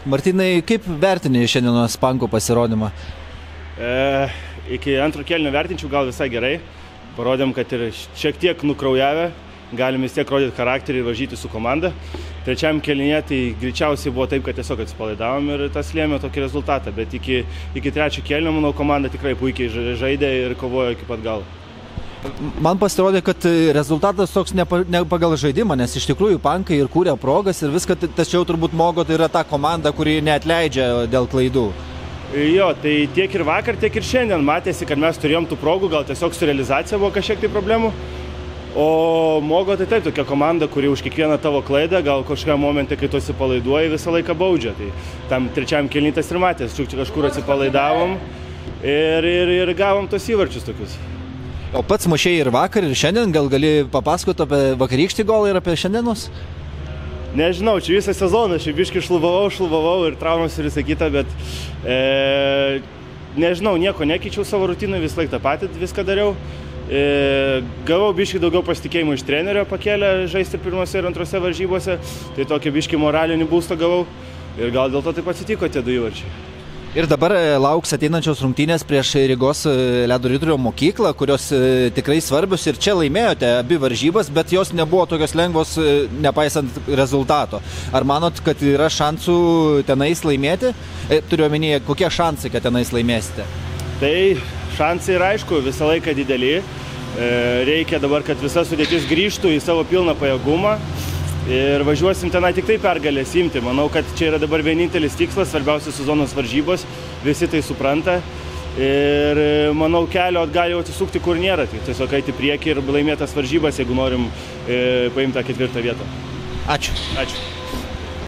Martynai, kaip vertini šiandienos Panko pasirodymą? Iki antro kėlinio vertinčiau gal visai gerai. Parodėm, kad ir šiek tiek nukraujavę, galim vis tiek rodyti charakterį ir varžyti su komanda. Trečiam kėlinyje tai greičiausiai buvo taip, kad tiesiog atsipalaidavom ir tas lėmė tokį rezultatą. Bet iki trečio kėlinio, manau, komanda tikrai puikiai žaidė ir kovojo iki pat galo. Man pasirodė, kad rezultatas toks ne pagal žaidimą, nes iš tikrųjų Pankai ir kūrė progas ir viską, tačiau turbūt Mogo tai yra ta komanda, kuri neatleidžia dėl klaidų. Jo, tai tiek ir vakar, tiek ir šiandien matėsi, kad mes turėjom tų progų, gal tiesiog su realizacija buvo kažkiek tai problemų. O Mogo tai taip, tokia komanda, kuri už kiekvieną tavo klaidą, gal kažką momentą, kai tu atsipalaiduoji, visą laiką baudžia. Tai tam trečiam kėlinyje tas ir matės, kažkur atsipalaidavom ir gavom tos įvarčius tokius. O pats mušėjai ir vakar, ir šiandien, gal gali papasakoti apie vakarykštį golą ir apie šiandienos? Nežinau, čia visą sezoną, aš biškį šlubavau ir traumas ir visą kitą, bet nežinau, nieko nekeičiau savo rutinui, vis laik tą patį viską dariau. Gavau biškį daugiau pasitikėjimų iš trenerio pakėlę žaisti pirmose ir antrose varžybose, tai tokį biškį moralinį būstą gavau ir gal dėl to taip atsitiko tie 2 įvarčiai. Ir dabar lauks ateinančios rungtynės prieš Rygos ledo ritulio mokyklą, kurios tikrai svarbios ir čia laimėjote abi varžybas, bet jos nebuvo tokios lengvos, nepaisant rezultato. Ar manot, kad yra šansų tenais laimėti? Turiu omenyje, kokie šansai, kad tenais laimėsite? Tai šansai yra aišku visą laiką dideli. Reikia dabar, kad visa sudėtis grįžtų į savo pilną pajėgumą. Ir važiuosim tenai tik tai pergalės imti. Manau, kad čia yra dabar vienintelis tikslas, svarbiausios sezonos varžybos, visi tai supranta. Ir manau, kelio atgal jau atsisukti kur nėra, tik tiesiog eiti priekį ir laimėtas varžybas, jeigu norim paimti tą 4. vietą. Ačiū. Ačiū.